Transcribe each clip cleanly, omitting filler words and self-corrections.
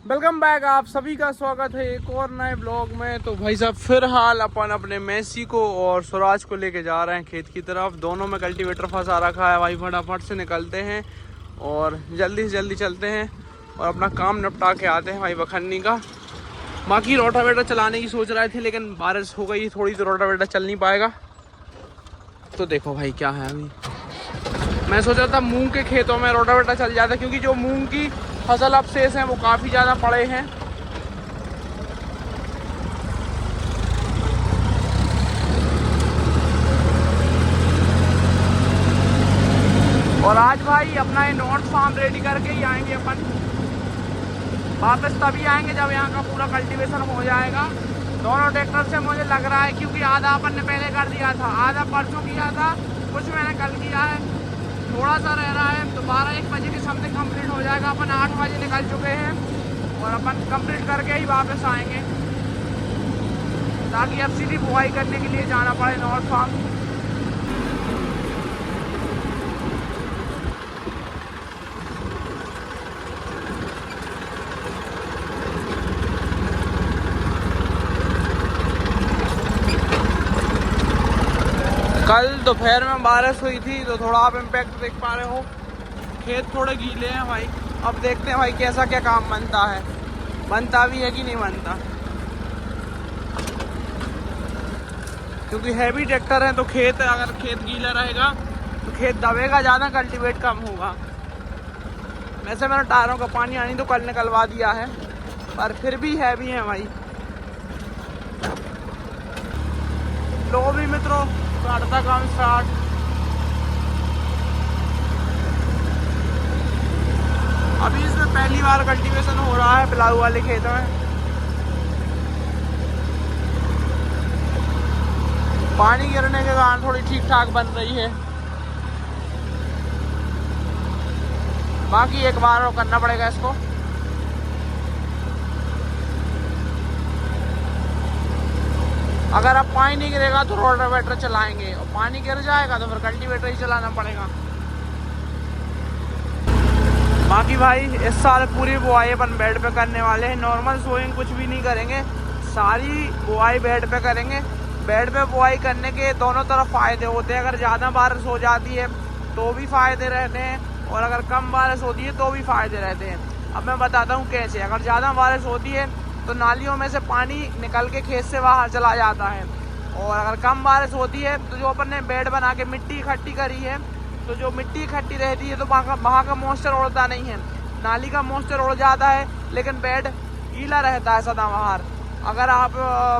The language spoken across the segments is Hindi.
Welcome back. आप सभी का स्वागत है एक और नए ब्लॉग में। तो भाई साहब फिर हाल अपन अपने मैसी को और स्वराज को लेके जा रहे हैं खेत की तरफ। दोनों में कल्टीवेटर फंसा रखा है भाई। फटाफट से निकलते हैं और जल्दी से जल्दी चलते हैं और अपना काम निपटा के आते हैं भाई बखन्नी का। बाकी रोटावेटर चलाने की सोच रहे थे लेकिन बारिश हो गई थोड़ी तो रोटावेटर चल नहीं पाएगा। तो देखो भाई क्या है, अभी मैं सोच रहा था मूंग के खेतों में रोटावेटर चल जाता क्योंकि जो मूंग की फसल अवशेष हैं वो काफ़ी ज़्यादा पड़े हैं। और आज भाई अपना ये नॉर्थ फार्म रेडी करके ही आएंगे अपन। वापस तभी आएंगे जब यहाँ का पूरा कल्टीवेशन हो जाएगा। दोनों ट्रैक्टर से मुझे लग रहा है क्योंकि आधा अपन ने पहले कर दिया था, आधा परसों किया था, कुछ मैंने कल किया है, थोड़ा सा रह रहा है। तो 12-1 बजे के समथिंग कंप्लीट हो जाएगा। अपन 8 बजे निकल चुके हैं और अपन कंप्लीट करके ही वापस आएंगे ताकि अब सीधी बुआई करने के लिए जाना पड़े नॉर्थ फार्म। कल दोपहर में बारिश हुई थी तो थोड़ा आप इम्पैक्ट देख पा रहे हो। खेत थोड़े गीले हैं भाई। अब देखते हैं भाई कैसा क्या काम बनता है, बनता भी है कि नहीं बनता। क्योंकि हैवी ट्रैक्टर है तो खेत अगर खेत गीला रहेगा तो खेत दबेगा ज़्यादा, कल्टीवेट कम होगा। वैसे मैंने टायरों का पानी आनी तो कल निकलवा दिया है पर फिर भी हैवी है भाई। लो भी मित्रों करता काम स्टार्ट। अभी इसमें पहली बार कल्टीवेशन हो रहा है पिलाऊ वाले खेतों में। पानी गिरने के कारण थोड़ी ठीक ठाक बन रही है। बाकी एक बार और करना पड़ेगा इसको। अगर अब पानी नहीं गिरेगा तो रोटावेटर चलाएंगे और पानी गिर जाएगा तो फिर कल्टीवेटर ही चलाना पड़ेगा। बाकी भाई इस साल पूरी बुआई अपन बेड पे करने वाले हैं। नॉर्मल सोइंग कुछ भी नहीं करेंगे, सारी बुआई बेड पे करेंगे। बेड पे बुआई करने के दोनों तरफ फ़ायदे होते हैं। अगर ज़्यादा बारिश हो जाती है तो भी फ़ायदे रहते हैं और अगर कम बारिश होती है तो भी फ़ायदे रहते हैं। अब मैं बताता हूँ कैसे। अगर ज़्यादा बारिश होती है तो नालियों में से पानी निकल के खेत से बाहर चला जाता है और अगर कम बारिश होती है तो जो अपन ने बेड बना के मिट्टी इकट्ठी करी है तो जो मिट्टी इकट्ठी रहती है तो वहाँ का मॉइस्चर उड़ता नहीं है, नाली का मॉइस्चर उड़ जाता है लेकिन बेड गीला रहता है सदाबहार। अगर आप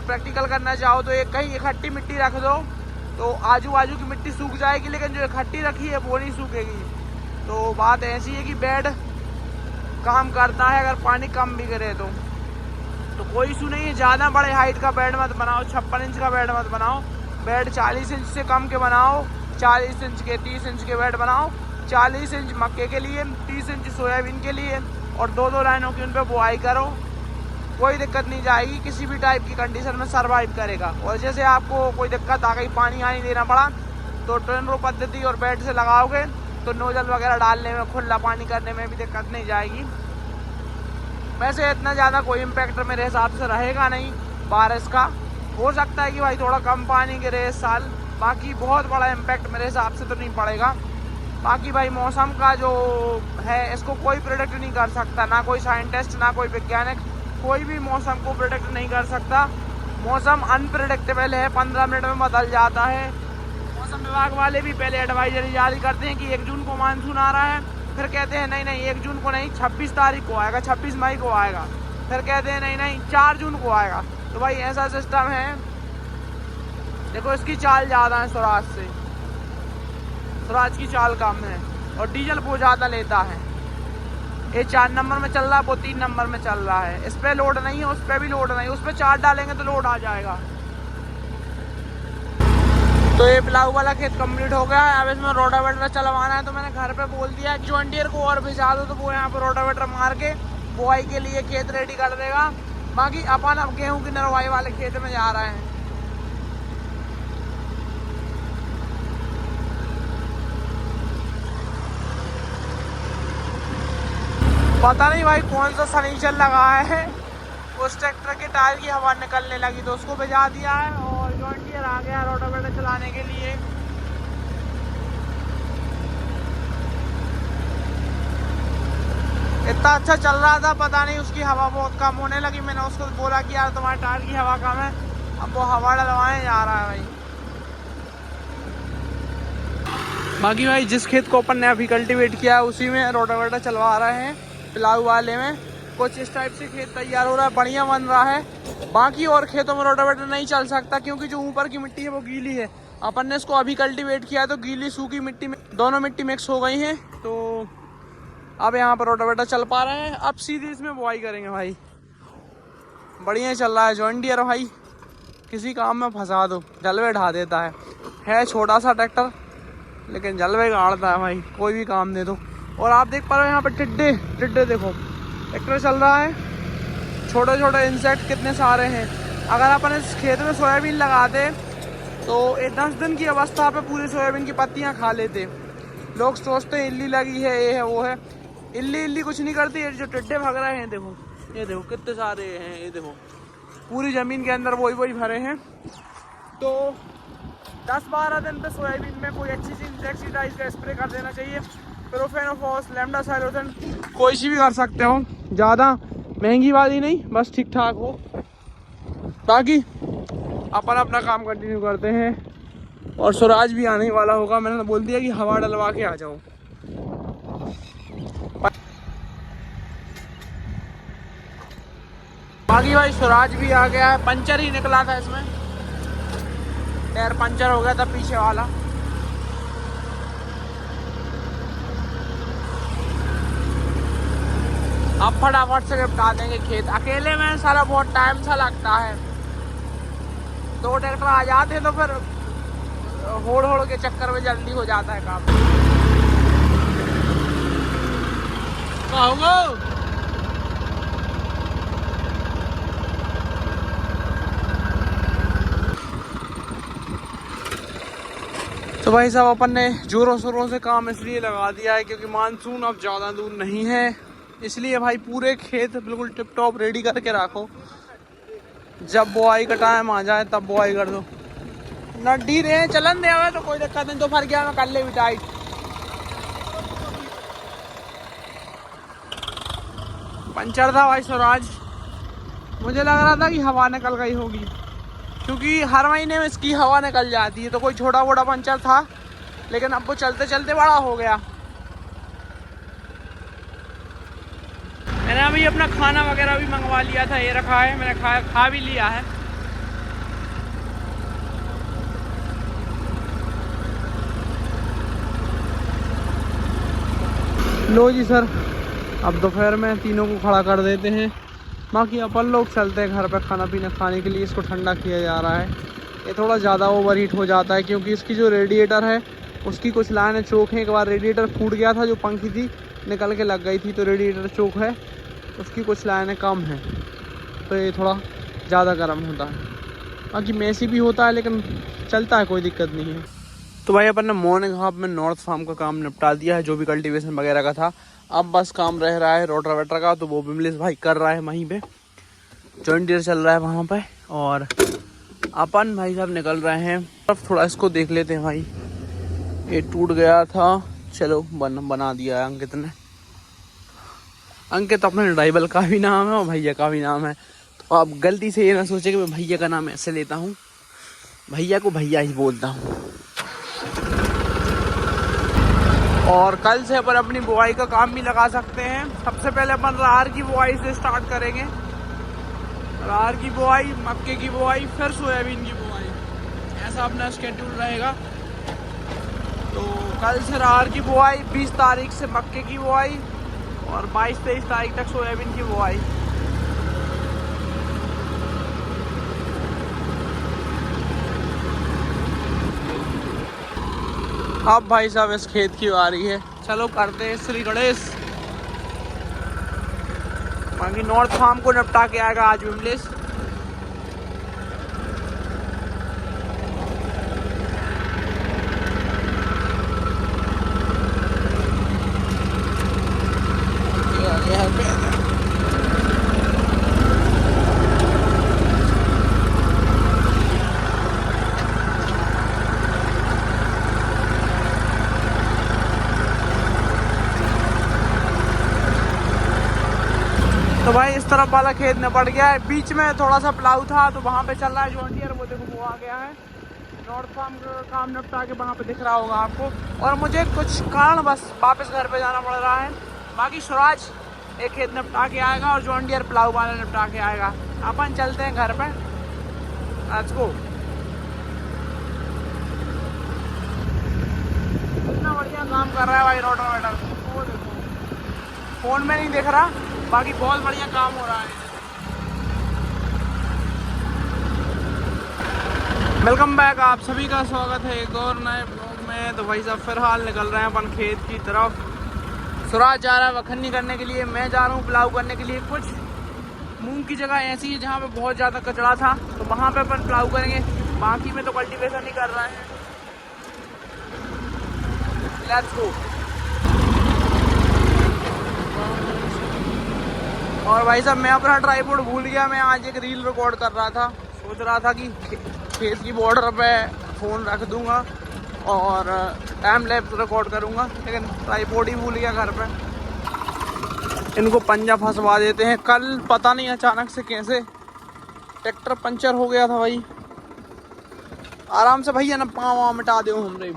प्रैक्टिकल करना चाहो तो एक कहीं इकट्ठी मिट्टी रख दो तो आजू बाजू की मिट्टी सूख जाएगी लेकिन जो इकट्ठी रखी है वो नहीं सूखेगी। तो बात ऐसी है कि बेड काम करता है अगर पानी कम भी गिरे तो कोई इशू नहीं है। ज़्यादा बड़े हाइट का बेड मत बनाओ, 56 इंच का बेड मत बनाओ। बेड 40 इंच से कम के बनाओ, 40 इंच के 30 इंच के बेड बनाओ। 40 इंच मक्के के लिए, 30 इंच सोयाबीन के लिए और 2-2 लाइनों की उन पर बुआई करो। कोई दिक्कत नहीं जाएगी, किसी भी टाइप की कंडीशन में सर्वाइव करेगा। और जैसे आपको कोई दिक्कत आ गई, पानी आने देना पड़ा तो ट्रेन रो पद्धति और बेड से लगाओगे तो नोजल वगैरह डालने में, खुला पानी करने में भी दिक्कत नहीं जाएगी। वैसे इतना ज़्यादा कोई इम्पैक्ट मेरे हिसाब से रहेगा नहीं बारिश का। हो सकता है कि भाई थोड़ा कम पानी गिरे इस साल, बाकी बहुत बड़ा इम्पैक्ट मेरे हिसाब से तो नहीं पड़ेगा। बाकी भाई मौसम का जो है इसको कोई प्रेडिक्ट नहीं कर सकता, ना कोई साइंटिस्ट ना कोई वैज्ञानिक, कोई भी मौसम को प्रेडिक्ट नहीं कर सकता। मौसम अनप्रेडिक्टेबल है, 15 मिनट में बदल जाता है। मौसम विभाग वाले भी पहले एडवाइजरी जारी करते हैं कि 1 जून को मानसून आ रहा है, फिर कहते हैं नहीं 1 जून को नहीं, 26 तारीख को आएगा, 26 मई को आएगा, फिर कहते हैं नहीं 4 जून को आएगा। तो भाई ऐसा सिस्टम है। देखो इसकी चाल ज़्यादा है स्वराज से, स्वराज की चाल कम है और डीजल वो ज़्यादा लेता है। ये 4 नंबर में चल रहा है, वो 3 नंबर में चल रहा है। इस पर लोड नहीं है, उस पर भी लोड नहीं, उस पर 4 डालेंगे तो लोड आ जाएगा। तो ये पिलाऊ वाला खेत कंप्लीट हो गया है। अब इसमें रोटावेटर चलवाना है तो मैंने घर पे बोल दिया कि जॉन डियर को और भिजा दो तो वो यहाँ पर रोटावेटर मार के बुआई के लिए खेत रेडी कर देगा। बाकी अपन अब गेहूँ की नरवाई वाले खेत में जा रहे हैं। पता नहीं भाई कौन सा सनीचर लगाया है, उस ट्रैक्टर के टायर की हवा निकलने लगी तो उसको भिजा दिया है और जॉन डियर आ गया रोटावेटर चलाने के लिए। इतना अच्छा चल रहा था, पता नहीं उसकी हवा बहुत कम होने लगी। मैंने उसको बोला कि यार तुम्हारे टायर की हवा कम है, अब वो हवा डलवाने जा रहा है भाई। बाकी भाई जिस खेत को अपन ने अभी कल्टीवेट किया है उसी में रोटावेटर चलवा रहे हैं, पिलाऊ वाले में। कुछ इस टाइप से खेत तैयार हो रहा है, बढ़िया बन रहा है। बाकी और खेतों में रोटावेटर नहीं चल सकता क्योंकि जो ऊपर की मिट्टी है वो गीली है। अपन ने इसको अभी कल्टीवेट किया है तो गीली सूखी मिट्टी में दोनों मिट्टी मिक्स हो गई हैं, तो अब यहाँ पर रोटावेटर चल पा रहे हैं। अब सीधे इसमें बुआई करेंगे भाई। बढ़िया चल रहा है जॉन डियर भाई, किसी काम में फंसा दो जलवे ढा देता है छोटा सा ट्रैक्टर लेकिन जलवे गाड़ता है भाई, कोई भी काम दे दो। और आप देख पा रहे हो यहाँ पर टिड्डे देखो, ट्रैक्टर चल रहा है, छोटे छोटे इंसेक्ट कितने सारे हैं। अगर अपन इस खेत में सोयाबीन लगाते तो 10 दिन की अवस्था पे पूरी सोयाबीन की पत्तियाँ खा लेते। लोग सोचते हैं इल्ली लगी है, ये है वो है। इल्ली कुछ नहीं करती। ये जो टिड्डे भाग रहे हैं देखो, ये देखो कितने सारे हैं, ये देखो पूरी ज़मीन के अंदर वही भरे हैं। तो 10-12 दिन पे सोयाबीन में कोई अच्छी सी इंसेक्टिसाइड का स्प्रे कर देना चाहिए। प्रोफेनोफॉस, लैम्डासाइलोथेन, कोई सी भी कर सकते हो, ज़्यादा महंगी वाली नहीं, बस ठीक ठाक हो। बाकी अपन अपना काम कंटिन्यू करते हैं। और स्वराज भी आने वाला होगा, मैंने बोल दिया कि हवा डलवा के आ जाओ। बाकी भाई स्वराज भी आ गया है, पंचर ही निकला था इसमें, टायर पंचर हो गया था पीछे वाला। अब फटाफट से निपटा देंगे खेत। अकेले में सारा बहुत टाइम सा लगता है, 2 ट्रैक्टर आ जाते तो फिर होड़ के चक्कर में जल्दी हो जाता है काम। तो भाई साहब अपन ने जोरों शोरों से काम इसलिए लगा दिया है क्योंकि मानसून अब ज़्यादा दूर नहीं है, इसलिए भाई पूरे खेत बिल्कुल टिप टॉप रेडी करके रखो। जब बुआई का टाइम आ जाए तब बुआई कर दो। नड्डी रहे चलन दे तो कोई दिक्कत नहीं, तो फर गया मैं कर ले भी टाइट। पंचर था भाई स्वराज, मुझे लग रहा था कि हवा निकल गई होगी क्योंकि हर महीने में इसकी हवा निकल जाती है। तो कोई छोटा मोटा पंचर था लेकिन अब वो चलते चलते बड़ा हो गया। मैंने अभी अपना खाना वगैरह भी मंगवा लिया था, ये रखा है, मैंने खा भी लिया है। लो जी सर, अब दोपहर में तीनों को खड़ा कर देते हैं। बाकी अपन लोग चलते हैं घर पे खाना पीना खाने के लिए। इसको ठंडा किया जा रहा है, ये थोड़ा ज़्यादा ओवर हीट हो जाता है क्योंकि इसकी जो रेडिएटर है उसकी कुछ लाइनें चोक हैं। एक बार रेडिएटर फूट गया था, जो पंखी थी निकल के लग गई थी, तो रेडिएटर चोक है, उसकी कुछ लाइनें कम हैं, तो ये थोड़ा ज़्यादा गर्म होता है। बाकी मैसी भी होता है लेकिन चलता है, कोई दिक्कत नहीं है। तो भाई अपन ने मॉर्निंग हाफ में नॉर्थ फार्म का काम निपटा दिया है, जो भी कल्टीवेशन वगैरह का था। अब बस काम रह रहा है रोटावेटर का, तो वो विमलेश भाई कर रहा है वहीं पे, जॉन डियर चल रहा है वहाँ पे। और अपन भाई साहब निकल रहे हैं। अब थोड़ा इसको देख लेते हैं भाई, ये टूट गया था, चलो बना दिया है अंकित ने। अंकित अपने ड्राइवर का भी नाम है और भैया का भी नाम है, तो आप गलती से ये ना सोचे कि मैं भैया का नाम ऐसे लेता हूँ, भैया को भैया ही बोलता हूँ। और कल से अपन अपनी बुआई का काम भी लगा सकते हैं। सबसे पहले अपन रार की बुआई से स्टार्ट करेंगे, रार की बुआई, मक्के की बुआई, फिर सोयाबीन की बुआई, ऐसा अपना स्केड्यूल रहेगा। तो कल से रार की बुआई, 20 तारीख से मक्के की बुआई और 22-23 तारीख तक सोयाबीन की बुआई। अब भाई साहब इस खेत की बारी है, चलो करते हैं श्री गणेश। बाकी नॉर्थ फार्म को निपटा के आएगा आज विमलेश। तो भाई इस तरफ वाला खेत में पड़ गया है, बीच में थोड़ा सा प्लाऊ था तो वहाँ पे चल रहा है जॉन डियर, वो देखो वो आ गया है। नॉर्थ फार्म का काम निपटा के वहाँ पे दिख रहा होगा आपको। और मुझे कुछ कारण बस वापस घर पे जाना पड़ रहा है। बाकी स्वराज एक खेत निपटा के आएगा और जॉन डियर प्लाऊ वाला निपटा के आएगा। अपन चलते हैं घर पे, आज को। कितना बढ़िया काम कर रहा है भाई रोटावेटर, वो देखो फोन में नहीं दिख रहा, बाकी बहुत बढ़िया काम हो रहा है। वेलकम बैक, आप सभी का स्वागत है एक और नए ब्लॉग में। तो भाई साहब फिलहाल निकल रहे हैं अपन खेत की तरफ। स्वराज जा रहा है वखन्नी करने के लिए, मैं जा रहा हूँ प्लाऊ करने के लिए। कुछ मूंग की जगह ऐसी है जहाँ पे बहुत ज़्यादा कचरा था, तो वहाँ पे अपन प्लाऊ करेंगे। बाकी में तो कल्टीवेशन ही कर रहे हैं। Let's go. और भाई साहब मैं अपना ट्राइपॉड भूल गया। मैं आज एक रील रिकॉर्ड कर रहा था, सोच रहा था कि खेत की बॉर्डर पे फ़ोन रख दूंगा और टाइम लैप्स रिकॉर्ड करूंगा, लेकिन ट्राइपॉड ही भूल गया घर पे। इनको पंजा फंसवा देते हैं। कल पता नहीं अचानक से कैसे ट्रैक्टर पंचर हो गया था भाई। आराम से भैया ना पाँव वाँव मिटा दो हमने।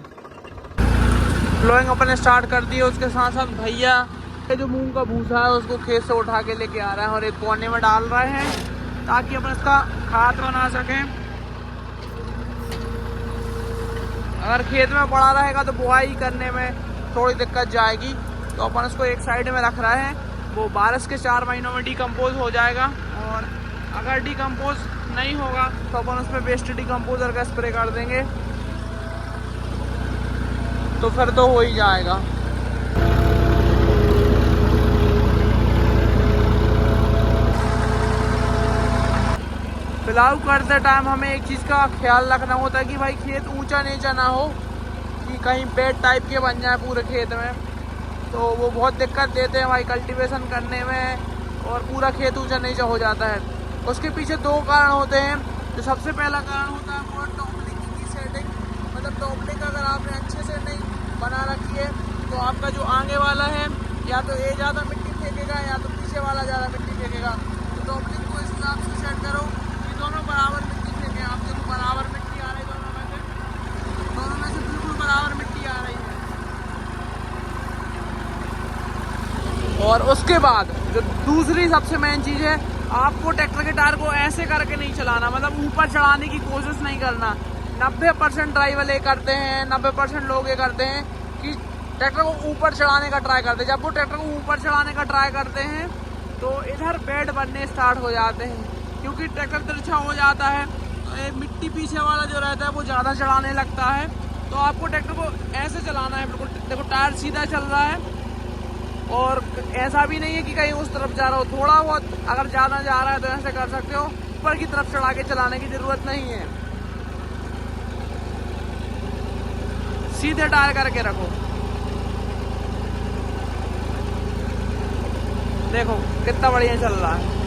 फ्लोइंग अपन स्टार्ट कर दी है। उसके साथ साथ भैया जो मूंग का भूसा है उसको खेत से उठा के लेके आ रहे हैं और एक कोने में डाल रहे हैं ताकि अपन इसका खाद बना सकें। अगर खेत में पड़ा रहेगा तो बुआई करने में थोड़ी दिक्कत जाएगी, तो अपन इसको एक साइड में रख रहे हैं। वो बारिश के 4 महीनों में डिकम्पोज हो जाएगा, और अगर डिकम्पोज नहीं होगा तो अपन उस पर बेस्ट डिकम्पोजर का स्प्रे कर देंगे, तो फिर तो हो ही जाएगा। प्लाऊ करते टाइम हमें एक चीज़ का ख्याल रखना होता है कि भाई खेत ऊंचा नीचा ना हो, कि कहीं बेड टाइप के बन जाए पूरे खेत में, तो वो बहुत दिक्कत देते हैं भाई कल्टीवेशन करने में, और पूरा खेत ऊंचा नीचा हो जाता है। उसके पीछे 2 कारण होते हैं। जो सबसे पहला कारण होता है वो टॉपलिंग की सेटिंग। मतलब टॉपलिंग अगर आपने अच्छे से नहीं बना रखी है तो आपका जो आगे वाला है या तो ये ज़्यादा मिट्टी फेंकेगा या तो पीछे वाला ज़्यादा मिट्टी फेंकेगा। तो टॉपलिंग को इस हिसाब से सेट करो कि दोनों बराबर मिट्टी फेंकें। आप देखो बराबर मिट्टी आ रही है दोनों में से बिल्कुल बराबर मिट्टी आ रही है। और उसके बाद जो दूसरी सबसे मेन चीज़ है, आपको ट्रैक्टर के टायर को ऐसे करके नहीं चलाना, मतलब ऊपर चढ़ाने की कोशिश नहीं करना। 90% ड्राइवर ये करते हैं, 90% लोग ये करते हैं कि ट्रैक्टर को ऊपर चढ़ाने का ट्राई करते हैं। जब वो ट्रैक्टर को ऊपर चढ़ाने का ट्राई करते हैं तो इधर बेड बनने स्टार्ट हो जाते हैं, क्योंकि ट्रैक्टर तिरछा हो जाता है तो मिट्टी पीछे वाला जो रहता है वो ज़्यादा चढ़ाने लगता है। तो आपको ट्रैक्टर को ऐसे चलाना है, बिल्कुल देखो टायर सीधा चल रहा है, और ऐसा भी नहीं है कि कहीं उस तरफ जा रहा हो। थोड़ा बहुत अगर ज़्यादा जा रहा है तो ऐसे कर सकते हो, ऊपर की तरफ चढ़ा के चलाने की ज़रूरत नहीं है। सीधे टायर करके रखो। देखो कितना बढ़िया चल रहा है।